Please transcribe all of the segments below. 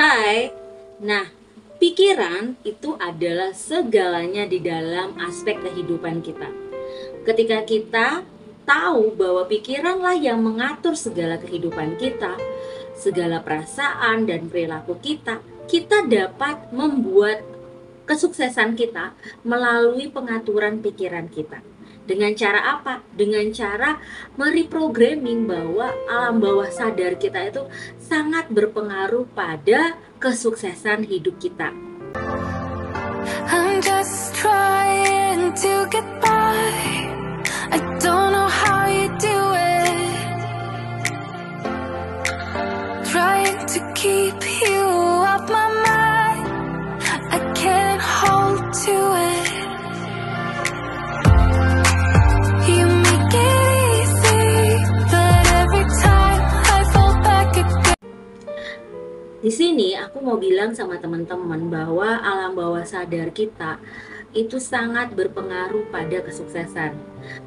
Hai. Nah, pikiran itu adalah segalanya di dalam aspek kehidupan kita. Ketika kita tahu bahwa pikiranlah yang mengatur segala kehidupan kita, segala perasaan dan perilaku kita, kita dapat membuat kesuksesan kita melalui pengaturan pikiran kita. Dengan cara apa? Dengan cara mereprogramming bahwa alam bawah sadar kita itu sangat berpengaruh pada kesuksesan hidup kita. I'm just trying to get by. I don't know how you do it. Trying to keep you off my mind. I can't hold to it. You make it easy, but every time I fall back again. Di sini aku mau bilang sama teman-teman bahwa alam bawah sadar kita itu sangat berpengaruh pada kesuksesan.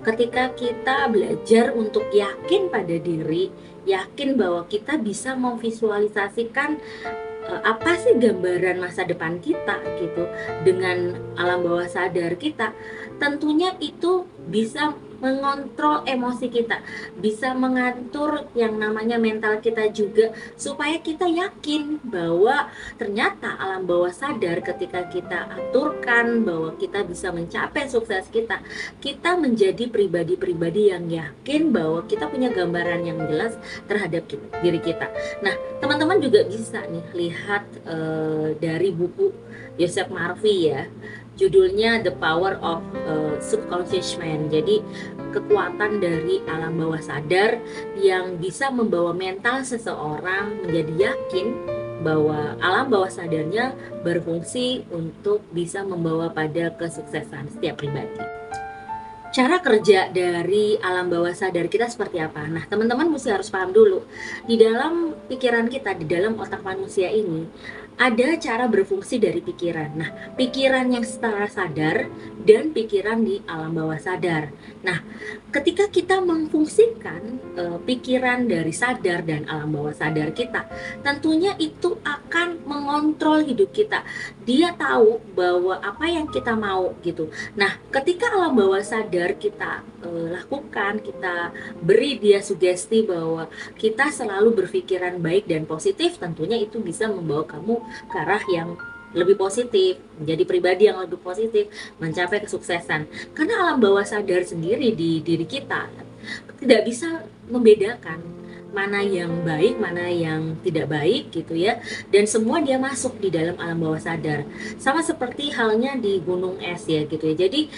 Ketika kita belajar untuk yakin pada diri, yakin bahwa kita bisa memvisualisasikan apa sih gambaran masa depan kita gitu dengan alam bawah sadar kita, tentunya itu bisa mengontrol emosi kita, bisa mengatur yang namanya mental kita juga, supaya kita yakin bahwa ternyata alam bawah sadar ketika kita aturkan bahwa kita bisa mencapai sukses kita, kita menjadi pribadi-pribadi yang yakin bahwa kita punya gambaran yang jelas terhadap diri kita. Nah, teman-teman juga bisa nih lihat dari buku Joseph Murphy ya, judulnya The Power of Subconscious Mind. Jadi kekuatan dari alam bawah sadar yang bisa membawa mental seseorang menjadi yakin bahwa alam bawah sadarnya berfungsi untuk bisa membawa pada kesuksesan setiap pribadi. Cara kerja dari alam bawah sadar kita seperti apa? Nah, teman-teman mesti harus paham dulu. Di dalam pikiran kita, di dalam otak manusia ini, ada cara berfungsi dari pikiran. Nah, pikiran yang secara sadar dan pikiran di alam bawah sadar. Nah, ketika kita memfungsikan pikiran dari sadar dan alam bawah sadar kita, tentunya itu akan mengontrol hidup kita. Dia tahu bahwa apa yang kita mau gitu. Nah, ketika alam bawah sadar kita lakukan, kita beri dia sugesti bahwa kita selalu berpikiran baik dan positif, tentunya itu bisa membawa kamu ke arah yang lebih positif, menjadi pribadi yang lebih positif, mencapai kesuksesan. Karena alam bawah sadar sendiri di diri kita tidak bisa membedakan mana yang baik, mana yang tidak baik gitu ya. Dan semua dia masuk di dalam alam bawah sadar. Sama seperti halnya di gunung es ya gitu ya. Jadi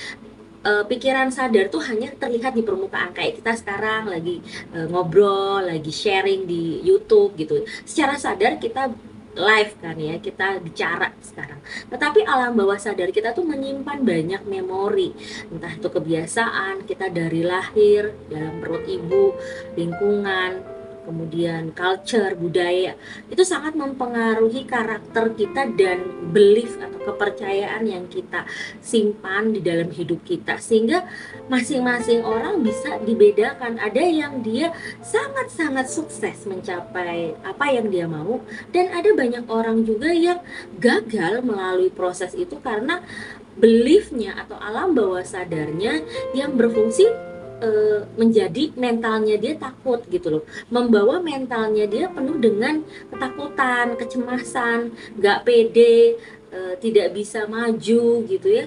pikiran sadar tuh hanya terlihat di permukaan, kayak kita sekarang lagi ngobrol, lagi sharing di YouTube gitu. Secara sadar kita live kan ya, kita bicara sekarang. Tetapi alam bawah sadar kita tuh menyimpan banyak memori, entah itu kebiasaan kita dari lahir, dalam perut ibu, lingkungan, kemudian culture, budaya, itu sangat mempengaruhi karakter kita dan belief atau kepercayaan yang kita simpan di dalam hidup kita, sehingga masing-masing orang bisa dibedakan. Ada yang dia sangat-sangat sukses mencapai apa yang dia mau, dan ada banyak orang juga yang gagal melalui proses itu karena beliefnya atau alam bawah sadarnya yang berfungsi menjadi mentalnya dia takut gitu loh, membawa mentalnya dia penuh dengan ketakutan, kecemasan, gak pede, tidak bisa maju gitu ya,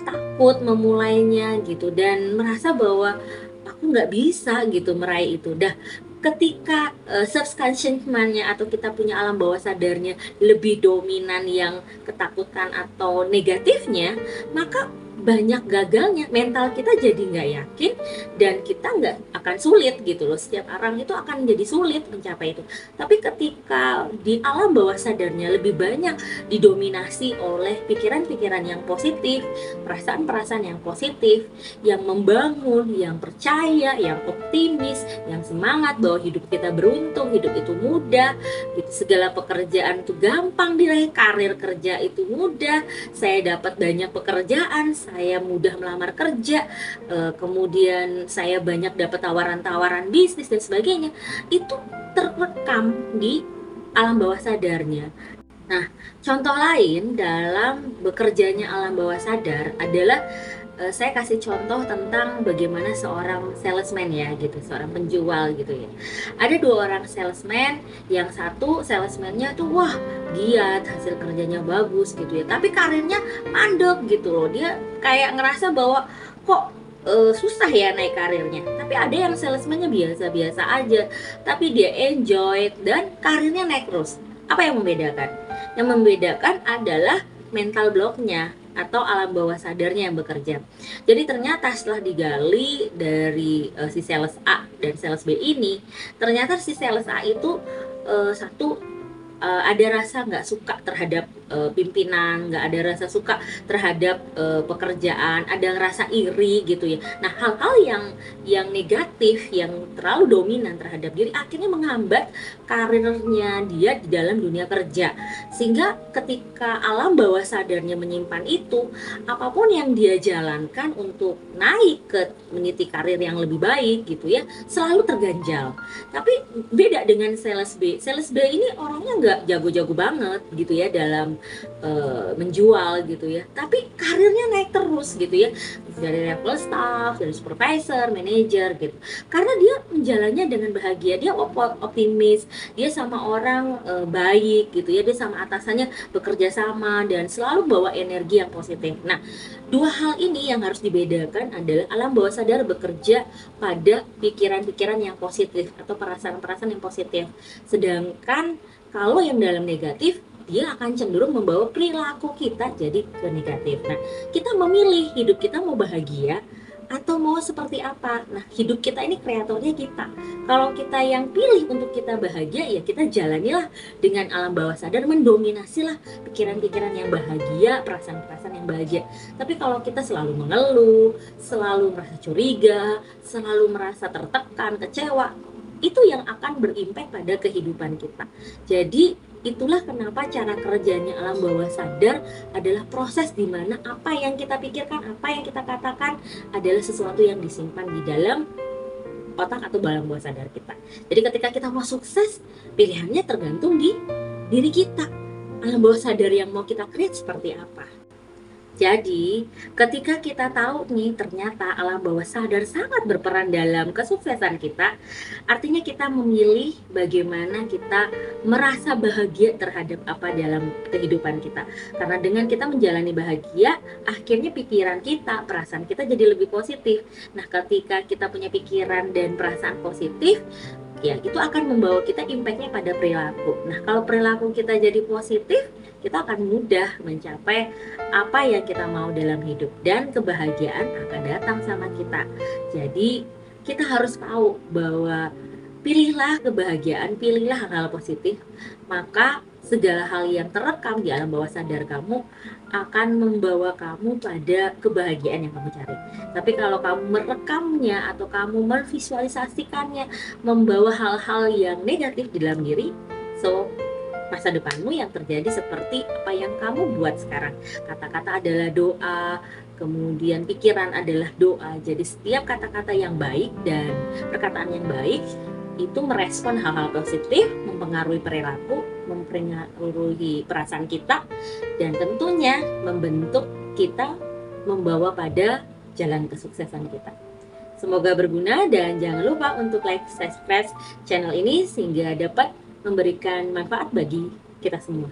takut memulainya gitu, dan merasa bahwa aku nggak bisa gitu meraih itu. Dah ketika subconscious mind-nya atau kita punya alam bawah sadarnya lebih dominan yang ketakutan atau negatifnya, maka banyak gagalnya, mental kita jadi nggak yakin, dan kita nggak akan sulit gitu loh. Setiap orang itu akan jadi sulit mencapai itu. Tapi ketika di alam bawah sadarnya lebih banyak didominasi oleh pikiran-pikiran yang positif, perasaan-perasaan yang positif, yang membangun, yang percaya, yang optimis, yang semangat bahwa hidup kita beruntung, hidup itu mudah, gitu. Segala pekerjaan itu gampang diraih, karir kerja itu mudah, saya dapat banyak pekerjaan, saya mudah melamar kerja, kemudian saya banyak dapat tawaran-tawaran bisnis dan sebagainya. Itu terekam di alam bawah sadarnya. Nah, contoh lain dalam bekerjanya alam bawah sadar adalah saya kasih contoh tentang bagaimana seorang salesman ya gitu, seorang penjual gitu ya. Ada dua orang salesman, yang satu salesmannya tuh wah giat, hasil kerjanya bagus gitu ya, tapi karirnya mandek gitu loh. Dia kayak ngerasa bahwa kok susah ya naik karirnya. Tapi ada yang salesmannya biasa-biasa aja, tapi dia enjoy dan karirnya naik terus. Apa yang membedakan? Yang membedakan adalah mental blocknya atau alam bawah sadarnya yang bekerja. Jadi ternyata setelah digali dari si sales A dan sales B ini, ternyata si sales A itu satu ada rasa nggak suka terhadap pimpinan, nggak ada rasa suka terhadap pekerjaan, ada rasa iri gitu ya. Nah, hal-hal yang negatif, yang terlalu dominan terhadap diri, akhirnya menghambat karirnya dia di dalam dunia kerja. Sehingga ketika alam bawah sadarnya menyimpan itu, apapun yang dia jalankan untuk naik ke meniti karir yang lebih baik gitu ya, selalu terganjal. Tapi beda dengan sales B. Sales B ini orangnya nggak jago-jago banget gitu ya dalam menjual gitu ya. Tapi karirnya naik terus gitu ya. Dari level staff, dari supervisor, manager gitu. Karena dia menjalannya dengan bahagia, dia optimis, dia sama orang baik gitu ya, dia sama atasannya bekerja sama dan selalu bawa energi yang positif. Nah, dua hal ini yang harus dibedakan adalah alam bawah sadar bekerja pada pikiran-pikiran yang positif atau perasaan-perasaan yang positif. Sedangkan kalau yang dalam negatif, dia akan cenderung membawa perilaku kita jadi ke negatif. Nah, kita memilih hidup kita mau bahagia atau mau seperti apa. Nah, hidup kita ini kreatornya kita. Kalau kita yang pilih untuk kita bahagia, ya kita jalanilah dengan alam bawah sadar, mendominasilah pikiran-pikiran yang bahagia, perasaan-perasaan yang bahagia. Tapi kalau kita selalu mengeluh, selalu merasa curiga, selalu merasa tertekan, kecewa, itu yang akan berimpact pada kehidupan kita. Jadi itulah kenapa cara kerjanya alam bawah sadar adalah proses di mana apa yang kita pikirkan, apa yang kita katakan adalah sesuatu yang disimpan di dalam otak atau alam bawah sadar kita. Jadi ketika kita mau sukses, pilihannya tergantung di diri kita. Alam bawah sadar yang mau kita create seperti apa. Jadi, ketika kita tahu nih ternyata alam bawah sadar sangat berperan dalam kesuksesan kita, artinya kita memilih bagaimana kita merasa bahagia terhadap apa dalam kehidupan kita. Karena dengan kita menjalani bahagia, akhirnya pikiran kita, perasaan kita jadi lebih positif. Nah, ketika kita punya pikiran dan perasaan positif, ya itu akan membawa kita impactnya pada perilaku. Nah, kalau perilaku kita jadi positif, kita akan mudah mencapai apa yang kita mau dalam hidup dan kebahagiaan akan datang sama kita. Jadi kita harus tahu bahwa pilihlah kebahagiaan, pilihlah hal-hal positif, maka segala hal yang terekam di alam bawah sadar kamu akan membawa kamu pada kebahagiaan yang kamu cari. Tapi kalau kamu merekamnya atau kamu memvisualisasikannya membawa hal-hal yang negatif di dalam diri, so masa depanmu yang terjadi seperti apa yang kamu buat sekarang. Kata-kata adalah doa, kemudian pikiran adalah doa. Jadi setiap kata-kata yang baik dan perkataan yang baik itu merespon hal-hal positif, mempengaruhi perilaku, mempengaruhi perasaan kita, dan tentunya membentuk kita, membawa pada jalan kesuksesan kita. Semoga berguna dan jangan lupa untuk like, subscribe channel ini sehingga dapat memberikan manfaat bagi kita semua.